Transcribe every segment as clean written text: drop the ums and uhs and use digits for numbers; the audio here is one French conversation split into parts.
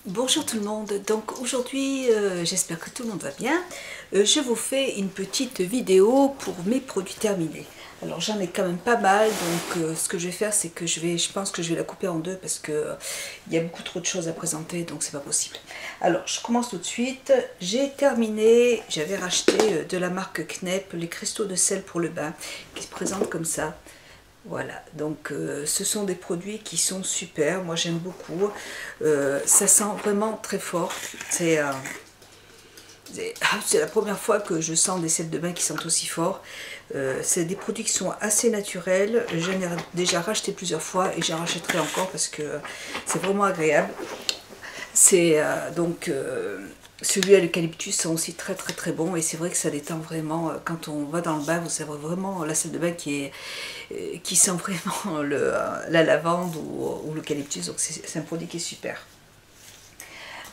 Bonjour tout le monde, donc aujourd'hui j'espère que tout le monde va bien. Je vous fais une petite vidéo pour mes produits terminés. Alors j'en ai quand même pas mal, donc ce que je vais faire c'est que je pense que je vais la couper en deux parce que il y a beaucoup trop de choses à présenter, donc c'est pas possible. Alors je commence tout de suite. J'ai terminé, j'avais racheté de la marque Knep les cristaux de sel pour le bain qui se présentent comme ça. Voilà, donc ce sont des produits qui sont super, moi j'aime beaucoup, ça sent vraiment très fort, c'est la première fois que je sens des sels de bain qui sentent aussi fort. C'est des produits qui sont assez naturels, j'en ai déjà racheté plusieurs fois et j'en rachèterai encore parce que c'est vraiment agréable. C'est celui à l'eucalyptus sont aussi très bon et c'est vrai que ça détend vraiment quand on va dans le bain, vous avez vraiment la salle de bain qui sent vraiment la lavande ou l'eucalyptus, donc c'est un produit qui est super.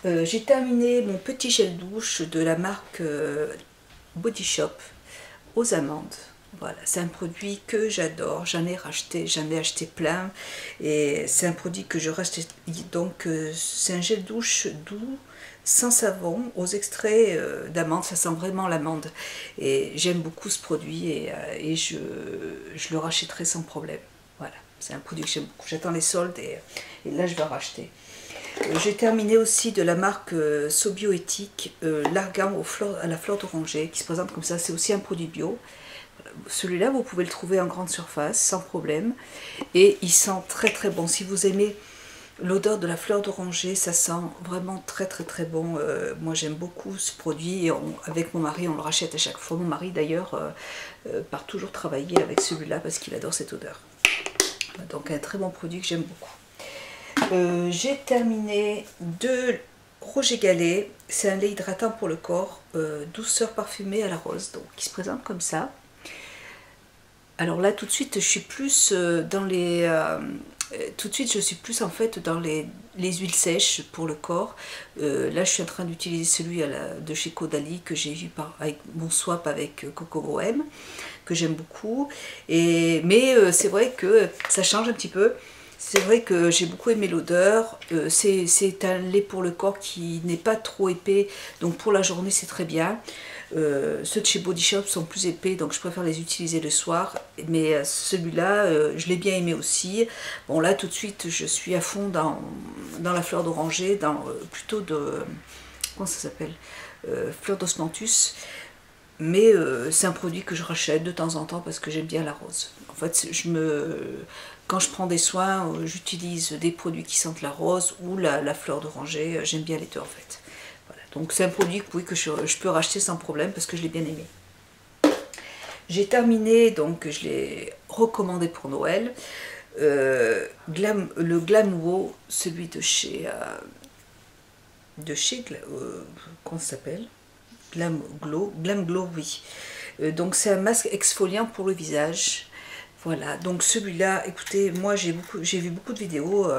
J'ai terminé mon petit gel douche de la marque Body Shop aux amandes. Voilà, c'est un produit que j'adore, j'en ai acheté plein et c'est un produit que je rachète. Donc c'est un gel douche doux, sans savon, aux extraits d'amande, ça sent vraiment l'amande et j'aime beaucoup ce produit et je le rachèterai sans problème. Voilà, c'est un produit que j'aime beaucoup, j'attends les soldes et là je vais en racheter. J'ai terminé aussi de la marque Sobioéthique, l'argan à la fleur d'oranger qui se présente comme ça, c'est aussi un produit bio. Celui-là, vous pouvez le trouver en grande surface, sans problème. Et il sent très bon. Si vous aimez l'odeur de la fleur d'oranger, ça sent vraiment très bon. Moi, j'aime beaucoup ce produit. Et avec mon mari, on le rachète à chaque fois. Mon mari, d'ailleurs, part toujours travailler avec celui-là parce qu'il adore cette odeur. Donc, un très bon produit que j'aime beaucoup. J'ai terminé de Roger Galet. C'est un lait hydratant pour le corps, douceur parfumée à la rose. Donc, qui se présente comme ça. Alors là, tout de suite, je suis plus dans les... tout de suite, je suis plus en fait dans les huiles sèches pour le corps. Là, je suis en train d'utiliser celui de chez Caudalie que j'ai eu avec mon swap avec Coco Bohème, que j'aime beaucoup. Mais c'est vrai que ça change un petit peu. C'est vrai que j'ai beaucoup aimé l'odeur. C'est un lait pour le corps qui n'est pas trop épais, donc pour la journée, c'est très bien. Ceux de chez Body Shop sont plus épais, donc je préfère les utiliser le soir. Mais celui-là, je l'ai bien aimé aussi. Bon, là, tout de suite, je suis à fond dans la fleur d'oranger, plutôt de... Comment ça s'appelle fleur d'osmanthus. Mais c'est un produit que je rachète de temps en temps parce que j'aime bien la rose. En fait, quand je prends des soins, j'utilise des produits qui sentent la rose ou la fleur d'oranger. J'aime bien les deux, en fait. Donc c'est un produit oui, que je peux racheter sans problème parce que je l'ai bien aimé. J'ai terminé, donc je l'ai recommandé pour Noël. Le Glamour, celui de chez comment ça s'appelle Glam Glow, oui. Donc c'est un masque exfoliant pour le visage. Voilà, donc celui-là, écoutez, moi j'ai vu beaucoup de vidéos.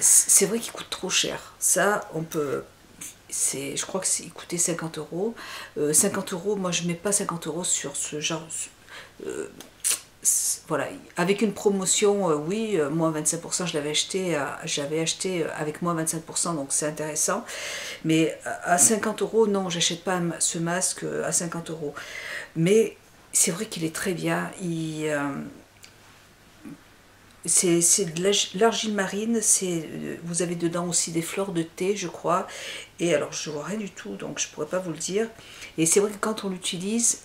C'est vrai qu'il coûte trop cher. Ça, on peut... je crois que il coûtait 50 euros. 50 euros, moi je mets pas 50 euros sur ce genre. Voilà, avec une promotion, oui, moins 25%, j'avais acheté avec moins 25%, donc c'est intéressant. Mais à 50 euros, non, j'achète pas ce masque à 50 euros. Mais c'est vrai qu'il est très bien. C'est de l'argile marine, vous avez dedans aussi des fleurs de thé, je crois. Et alors, je vois rien du tout, donc je pourrais pas vous le dire. Et c'est vrai que quand on l'utilise,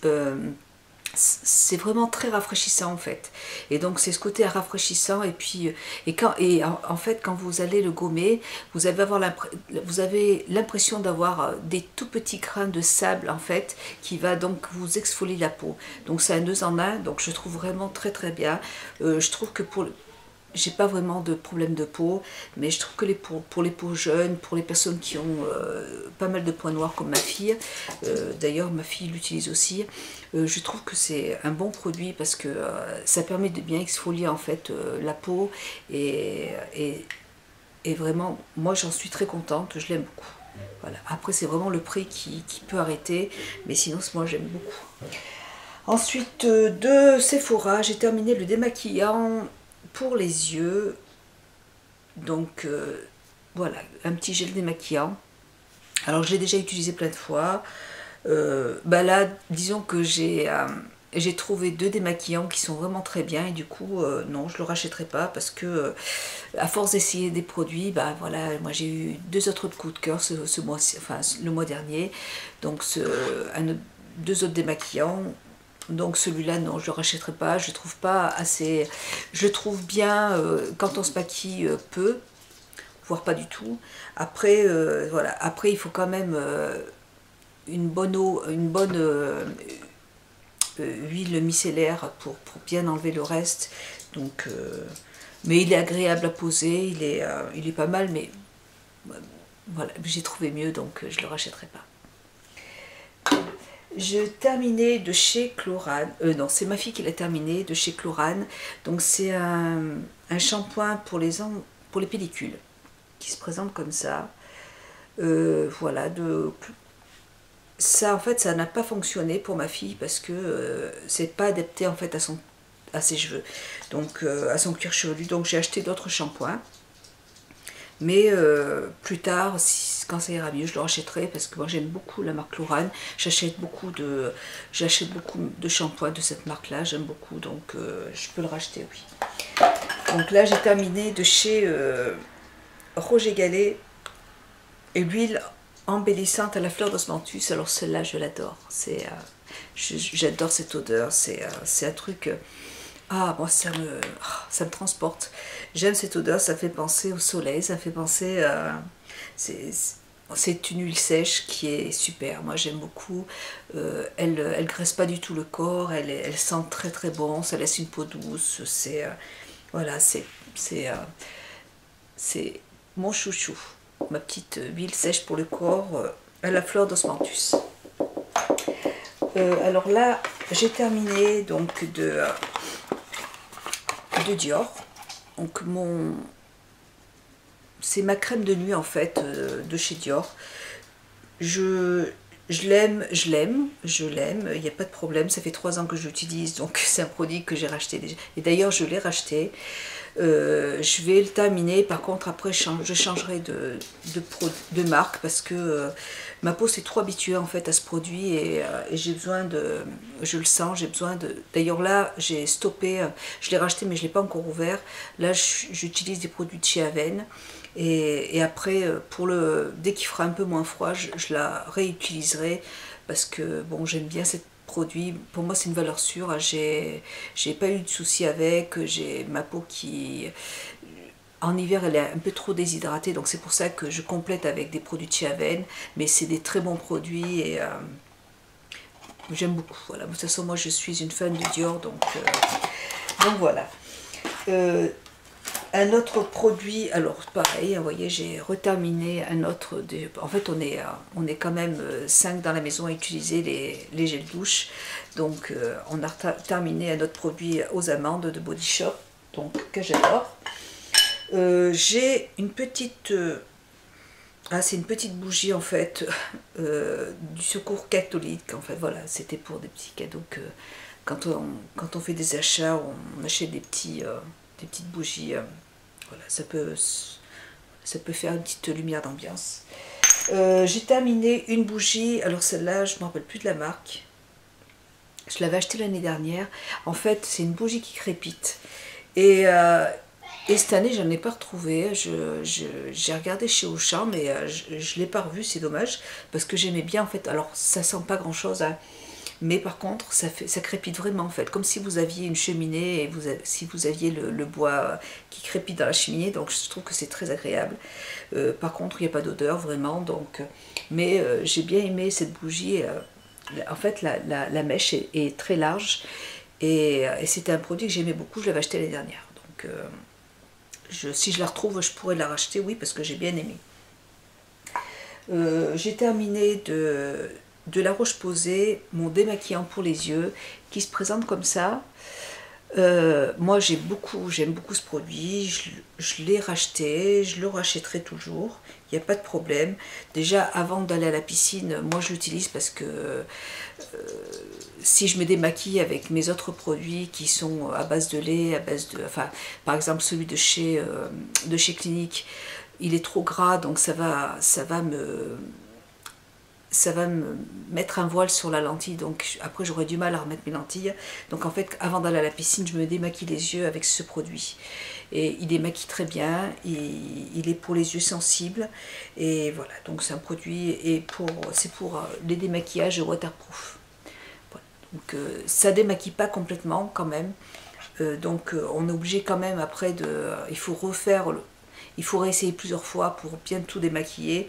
c'est vraiment très rafraîchissant en fait. Et donc c'est ce côté rafraîchissant et puis en fait quand vous allez le gommer, vous avez l'impression d'avoir des tout petits grains de sable en fait qui va donc vous exfolier la peau. Donc c'est un 2 en 1, donc je trouve vraiment très bien. Je trouve que j'ai pas vraiment de problème de peau, mais je trouve que pour les peaux jeunes, pour les personnes qui ont pas mal de points noirs comme ma fille, d'ailleurs ma fille l'utilise aussi, je trouve que c'est un bon produit parce que ça permet de bien exfolier en fait la peau et vraiment moi j'en suis très contente, je l'aime beaucoup. Voilà. Après c'est vraiment le prix qui peut arrêter, mais sinon moi j'aime beaucoup. Ensuite de Sephora, j'ai terminé le démaquillant pour les yeux. Donc voilà, un petit gel démaquillant. Alors j'ai déjà utilisé plein de fois. Bah là, disons que j'ai trouvé 2 démaquillants qui sont vraiment très bien et du coup, non, je ne le rachèterai pas parce que à force d'essayer des produits, bah voilà, moi j'ai eu 2 autres coups de cœur ce mois-ci, enfin le mois dernier. Donc 2 autres démaquillants. Donc celui-là, non, je ne le rachèterai pas. Je le trouve pas assez. Je le trouve bien quand on se maquille peu, voire pas du tout. Après, voilà. Après, il faut quand même une bonne eau, une bonne huile micellaire pour bien enlever le reste. Donc, mais il est agréable à poser, il est pas mal, mais voilà, j'ai trouvé mieux, donc je le rachèterai pas. Je terminais de chez Chlorane, non, c'est ma fille qui l'a terminé, de chez Chlorane. Donc c'est un shampoing pour les pellicules qui se présente comme ça. Voilà, ça en fait ça n'a pas fonctionné pour ma fille parce que c'est pas adapté en fait à ses cheveux, donc à son cuir chevelu. Donc j'ai acheté d'autres shampoings, mais plus tard, quand ça ira mieux, je le rachèterai parce que moi j'aime beaucoup la marque Chlorane. J'achète beaucoup de shampoings de cette marque là, j'aime beaucoup, donc je peux le racheter, oui. Donc là j'ai terminé de chez Roger Gallet et l'huile embellissante à la fleur d'osmanthus. Alors celle-là je l'adore, j'adore cette odeur, c'est un truc, moi ça me transporte. J'aime cette odeur, ça fait penser au soleil, ça fait penser c'est une huile sèche qui est super, moi j'aime beaucoup. Elle graisse pas du tout le corps, elle sent très très bon, ça laisse une peau douce, voilà, c'est mon chouchou, ma petite huile sèche pour le corps à la fleur d'osmanthus. Alors là, j'ai terminé donc de Dior. Donc c'est ma crème de nuit en fait de chez Dior. Je l'aime, il n'y a pas de problème. Ça fait 3 ans que je l'utilise, donc c'est un produit que j'ai racheté déjà. Et d'ailleurs, je l'ai racheté. Je vais le terminer. Par contre, après, je changerai de marque parce que ma peau s'est trop habituée en fait à ce produit et j'ai besoin je le sens, j'ai besoin de. D'ailleurs là, j'ai stoppé. Je l'ai racheté, mais je l'ai pas encore ouvert. Là, j'utilise des produits de chez Aven. Et après, dès qu'il fera un peu moins froid, je la réutiliserai parce que bon, j'aime bien cette produit. Pour moi, c'est une valeur sûre. J'ai pas eu de soucis avec. J'ai ma peau qui, en hiver, elle est un peu trop déshydratée, donc c'est pour ça que je complète avec des produits de chez Aven. Mais c'est des très bons produits et j'aime beaucoup. Voilà. De toute façon, moi, je suis une fan de Dior, donc voilà. Un autre produit, alors pareil, vous voyez, j'ai reterminé un autre. En fait, on est quand même 5 dans la maison à utiliser les gels douche. Donc, on a terminé un autre produit aux amandes de Body Shop, donc que j'adore. J'ai une petite. C'est une petite bougie en fait du Secours Catholique. En fait, voilà, c'était pour des petits cadeaux que quand on fait des achats, on achète des petites bougies. Voilà, ça peut faire une petite lumière d'ambiance. J'ai terminé une bougie, alors celle-là, je ne me rappelle plus de la marque. Je l'avais achetée l'année dernière. En fait, c'est une bougie qui crépite. Et cette année, je n'en ai pas retrouvé. J'ai regardé chez Auchan, mais je ne l'ai pas revu, c'est dommage. Parce que j'aimais bien, en fait. Alors, ça sent pas grand-chose, hein. Mais par contre, ça crépite vraiment en fait, comme si vous aviez une cheminée et si vous aviez le bois qui crépite dans la cheminée, donc je trouve que c'est très agréable. Par contre, il n'y a pas d'odeur vraiment, donc, mais j'ai bien aimé cette bougie. En fait, la mèche est très large et c'était un produit que j'aimais beaucoup, je l'avais acheté l'année dernière. Donc, si je la retrouve, je pourrais la racheter, oui, parce que j'ai bien aimé. J'ai terminé de La Roche-Posay, mon démaquillant pour les yeux, qui se présente comme ça. Moi j'aime beaucoup ce produit, je l'ai racheté, je le rachèterai toujours, il n'y a pas de problème. Déjà avant d'aller à la piscine, moi je l'utilise parce que si je me démaquille avec mes autres produits qui sont à base de lait, enfin par exemple celui de chez Clinique, il est trop gras, donc ça va me mettre un voile sur la lentille, donc après j'aurais du mal à remettre mes lentilles. Donc en fait, avant d'aller à la piscine, je me démaquille les yeux avec ce produit. Et il démaquille très bien, il est pour les yeux sensibles. Et voilà, donc c'est un produit, et c'est pour les démaquillages waterproof. Voilà. Donc ça démaquille pas complètement quand même. Donc on est obligé quand même après il faut refaire il faut réessayer plusieurs fois pour bien tout démaquiller,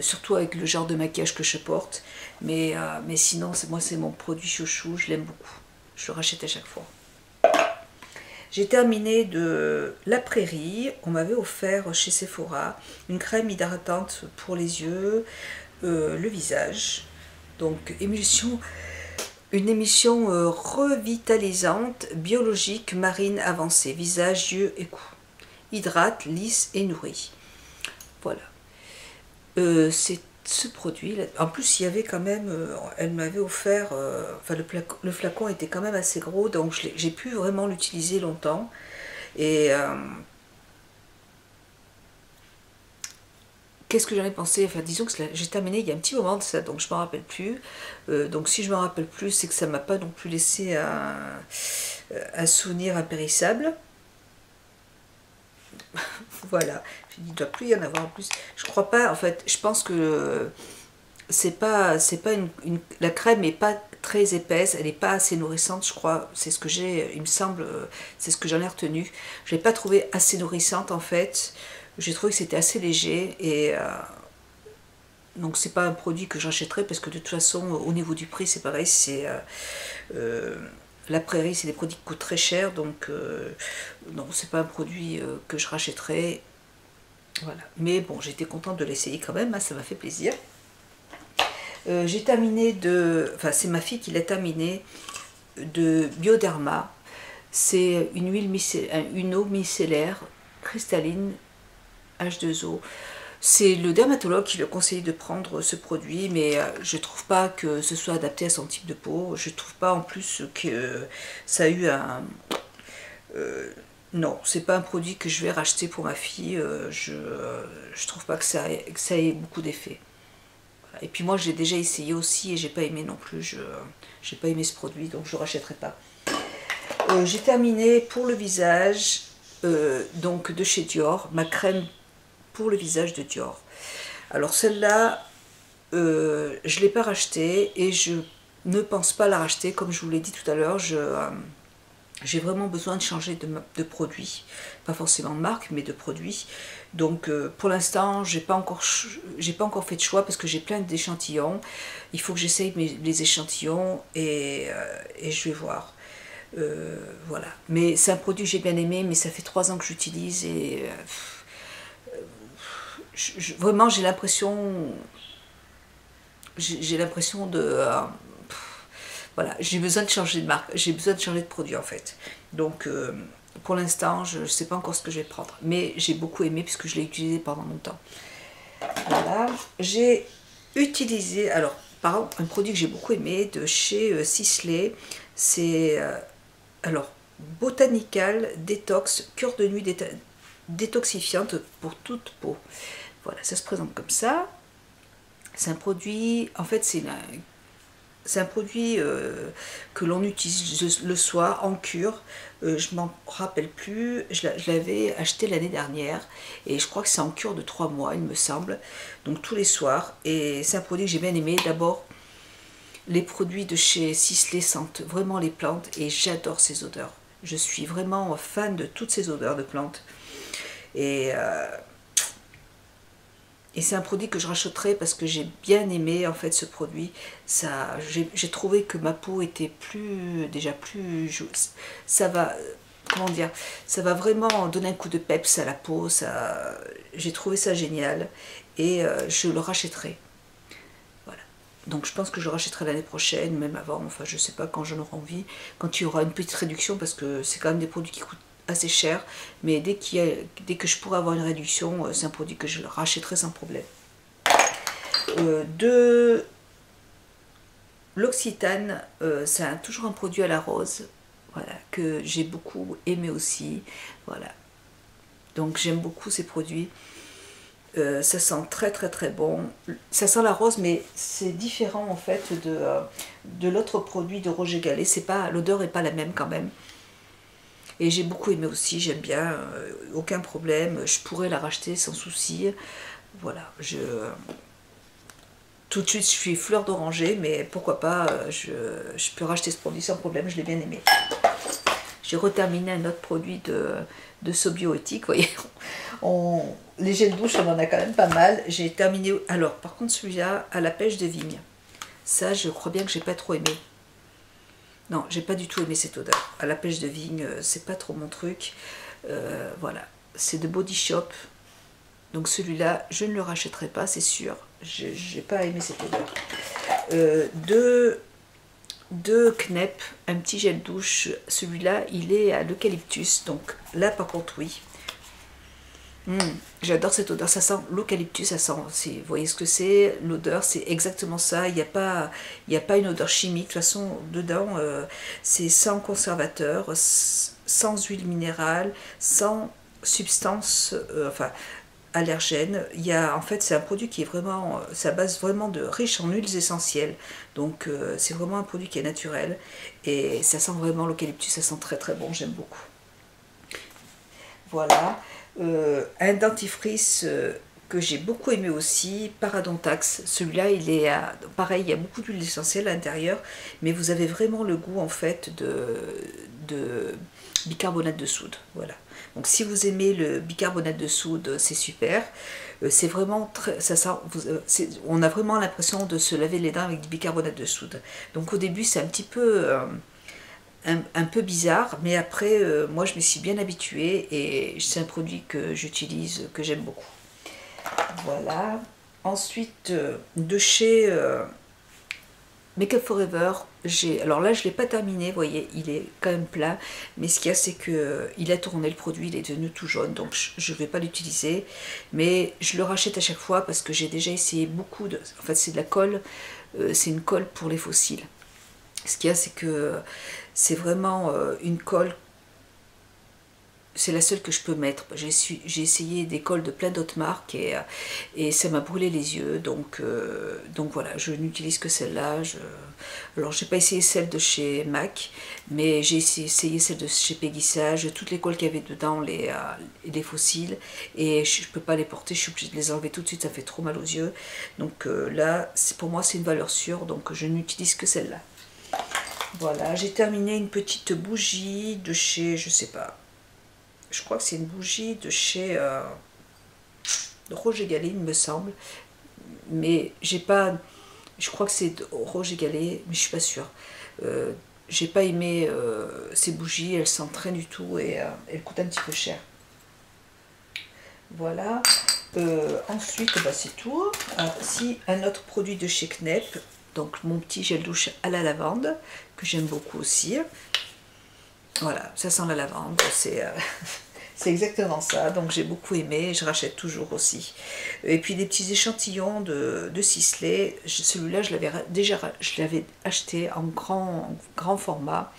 surtout avec le genre de maquillage que je porte. Mais sinon, moi c'est mon produit chouchou, je l'aime beaucoup. Je le rachète à chaque fois. J'ai terminé de La Prairie. On m'avait offert chez Sephora une crème hydratante pour les yeux, le visage. Donc une émulsion revitalisante, biologique, marine avancée, visage, yeux et cou. Hydrate, lisse et nourrit. Voilà. C'est ce produit. En plus, il y avait quand même, elle m'avait offert, enfin le flacon était quand même assez gros, donc j'ai pu vraiment l'utiliser longtemps. Et qu'est-ce que j'en ai pensé? Enfin, disons que j'ai terminé il y a un petit moment de ça, donc je ne m'en rappelle plus. Donc si je ne me rappelle plus, c'est que ça ne m'a pas non plus laissé un souvenir impérissable. Voilà, il ne doit plus y en avoir en plus. Je crois pas, en fait, je pense que c'est pas la crème n'est pas très épaisse, elle n'est pas assez nourrissante, je crois. C'est ce que j'ai, il me semble, c'est ce que j'en ai retenu. Je l'ai pas trouvé assez nourrissante en fait. J'ai trouvé que c'était assez léger et donc c'est pas un produit que j'achèterais parce que de toute façon au niveau du prix c'est pareil, c'est La Prairie, c'est des produits qui coûtent très cher, donc non, c'est pas un produit que je rachèterais. Voilà. Mais bon, j'étais contente de l'essayer quand même, hein, ça m'a fait plaisir. J'ai terminé enfin c'est ma fille qui l'a terminé, de Bioderma. C'est une eau micellaire cristalline H2O. C'est le dermatologue qui lui a conseillé de prendre ce produit, mais je trouve pas que ce soit adapté à son type de peau. Je trouve pas en plus que ça a eu un... non, c'est pas un produit que je vais racheter pour ma fille. Je trouve pas que ça ait beaucoup d'effet. Et puis moi, je l'ai déjà essayé aussi et j'ai pas aimé non plus. J'ai pas aimé ce produit, donc je ne rachèterai pas. J'ai terminé pour le visage, donc de chez Dior, ma crème pour le visage de Dior. Alors celle-là, je ne l'ai pas rachetée et je ne pense pas la racheter. Comme je vous l'ai dit tout à l'heure, j'ai vraiment besoin de changer de produit. Pas forcément de marque, mais de produit. Donc pour l'instant, j'ai pas encore fait de choix parce que j'ai plein d'échantillons. Il faut que j'essaye les échantillons et je vais voir. Voilà. Mais c'est un produit que j'ai bien aimé, mais ça fait 3 ans que j'utilise et... vraiment j'ai l'impression de voilà, j'ai besoin de changer de marque, j'ai besoin de changer de produit en fait. Donc pour l'instant je ne sais pas encore ce que je vais prendre, mais j'ai beaucoup aimé puisque je l'ai utilisé pendant longtemps. Voilà, j'ai utilisé alors par exemple un produit que j'ai beaucoup aimé de chez Sisley, c'est alors Botanical Detox cure de nuit détoxifiante pour toute peau. Voilà, ça se présente comme ça. C'est un produit, en fait c'est un produit que l'on utilise le soir en cure. Je m'en rappelle plus, je l'avais acheté l'année dernière et je crois que c'est en cure de 3 mois il me semble, donc tous les soirs. Et c'est un produit que j'ai bien aimé. D'abord, les produits de chez Sisley sentent vraiment les plantes et j'adore ces odeurs. Je suis vraiment fan de toutes ces odeurs de plantes. Et c'est un produit que je rachèterai parce que j'ai bien aimé en fait ce produit. J'ai trouvé que ma peau était déjà plus... Ça va, comment dire, ça va vraiment donner un coup de peps à la peau. J'ai trouvé ça génial et je le rachèterai. Voilà. Donc je pense que je le rachèterai l'année prochaine, même avant, enfin je sais pas quand j'en aurai envie, quand il y aura une petite réduction parce que c'est quand même des produits qui coûtent assez cher, mais dès que je pourrai avoir une réduction, c'est un produit que je rachèterai sans problème. De l'Occitane, c'est toujours un produit à la rose, voilà, que j'ai beaucoup aimé aussi, voilà. Donc j'aime beaucoup ces produits. Ça sent très très très bon. Ça sent la rose, mais c'est différent en fait de l'autre produit de Roger Gallet. C'est pas, l'odeur n'est pas la même quand même. Et j'ai beaucoup aimé aussi, j'aime bien, aucun problème. Je pourrais la racheter sans souci. Voilà, tout de suite je suis fleur d'oranger, mais pourquoi pas, je peux racheter ce produit sans problème, je l'ai bien aimé. J'ai reterminé un autre produit de Sobioéthique, vous voyez. Les gels douche, on en a quand même pas mal. J'ai terminé, alors par contre celui-là, à la pêche de vigne. Ça, je crois bien que j'ai pas trop aimé. Non, j'ai pas du tout aimé cette odeur. À la pêche de vigne, c'est pas trop mon truc. Voilà, c'est de Body Shop. Donc celui-là, je ne le rachèterai pas, c'est sûr. J'ai pas aimé cette odeur. De Knep, un petit gel douche. Celui-là, il est à l'eucalyptus. Donc là, par contre, oui. J'adore cette odeur. Ça sent l'eucalyptus. Ça sent. Vous voyez ce que c'est? L'odeur, c'est exactement ça. Il n'y a pas une odeur chimique. De toute façon, dedans, c'est sans conservateur, sans huile minérale, sans substance. Enfin. Allergène. En fait, c'est un produit qui est vraiment, ça base vraiment de riche en huiles essentielles. Donc, c'est vraiment un produit qui est naturel. Et ça sent vraiment l'eucalyptus, ça sent très très bon, j'aime beaucoup. Voilà. Un dentifrice que j'ai beaucoup aimé aussi, Paradontax. Celui-là, il est pareil, il y a beaucoup d'huile essentielle à l'intérieur, mais vous avez vraiment le goût en fait de bicarbonate de soude. Voilà. Donc si vous aimez le bicarbonate de soude, c'est super. C'est vraiment très, on a vraiment l'impression de se laver les dents avec du bicarbonate de soude. Donc au début c'est un petit peu un peu bizarre, mais après moi je me suis bien habituée et c'est un produit que j'utilise, que j'aime beaucoup. Voilà. Ensuite de chez Make Up For Ever, alors là je ne l'ai pas terminé, vous voyez, il est quand même plein, mais ce qu'il y a c'est que il a tourné le produit, il est devenu tout jaune, donc je ne vais pas l'utiliser, mais je le rachète à chaque fois parce que j'ai déjà essayé beaucoup de... En fait c'est de la colle, c'est une colle pour les fossiles. Ce qu'il y a c'est que c'est vraiment une colle, c'est la seule que je peux mettre. J'ai essayé des colles de plein d'autres marques et ça m'a brûlé les yeux. Donc voilà, je n'utilise que celle-là. Alors j'ai pas essayé celle de chez MAC, mais j'ai essayé celle de chez Peggy Sage, toutes les colles qu'il y avait dedans, les fossiles, et je peux pas les porter, je suis obligée de les enlever tout de suite, ça fait trop mal aux yeux. Donc là, pour moi c'est une valeur sûre, donc je n'utilise que celle-là. Voilà, j'ai terminé une petite bougie de chez, je sais pas, je crois que c'est une bougie de chez Roger Gallet, il me semble. Mais j'ai pas... Je crois que c'est Roger Gallet, mais je suis pas sûre. J'ai pas aimé ces bougies, elles sentent rien du tout et elles coûtent un petit peu cher. Voilà. Ensuite, bah, c'est tout. Si un autre produit de chez Knep, donc mon petit gel douche à la lavande, que j'aime beaucoup aussi. Voilà, ça sent la lavande, c'est exactement ça, donc j'ai beaucoup aimé, je rachète toujours aussi. Et puis des petits échantillons de Sisley, celui-là je l'avais acheté en grand format,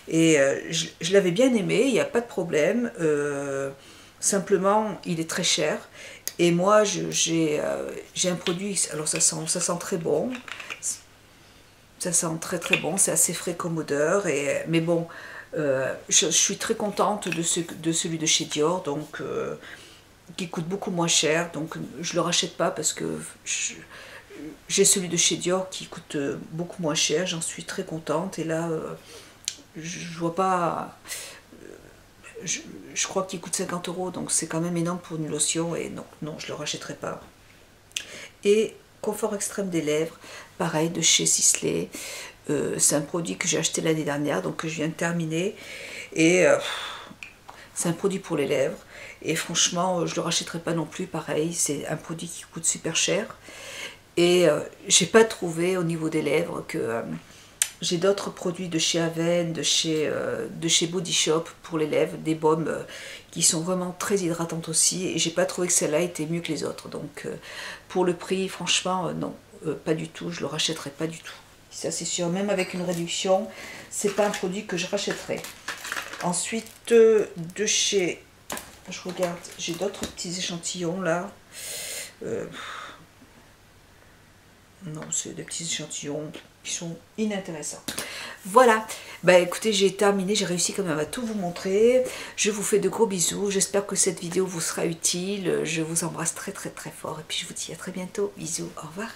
et je l'avais bien aimé, il n'y a pas de problème, simplement il est très cher, et moi j'ai un produit, alors ça sent très bon, ça sent très très bon, c'est assez frais comme odeur, mais bon, je suis très contente de celui de chez Dior, donc qui coûte beaucoup moins cher, donc je le rachète pas parce que j'ai celui de chez Dior qui coûte beaucoup moins cher, j'en suis très contente, et là je vois pas, je crois qu'il coûte 50 €, donc c'est quand même énorme pour une lotion, et non, je le rachèterai pas. Et Confort Extrême des lèvres, pareil, de chez Sisley. C'est un produit que j'ai acheté l'année dernière, donc que je viens de terminer, et c'est un produit pour les lèvres, et franchement je le rachèterai pas non plus, pareil, c'est un produit qui coûte super cher, et j'ai pas trouvé au niveau des lèvres que j'ai d'autres produits de chez Aven, de chez Body Shop pour les lèvres, des baumes qui sont vraiment très hydratantes aussi, et j'ai pas trouvé que celle-là était mieux que les autres, donc pour le prix, franchement non, pas du tout, je le rachèterai pas du tout. Ça c'est sûr, même avec une réduction, c'est pas un produit que je rachèterai. Ensuite, de chez, je regarde, j'ai d'autres petits échantillons là. Non, c'est des petits échantillons qui sont inintéressants. Voilà, bah écoutez, j'ai terminé, j'ai réussi quand même à tout vous montrer. Je vous fais de gros bisous, j'espère que cette vidéo vous sera utile. Je vous embrasse très très très fort et puis je vous dis à très bientôt. Bisous, au revoir.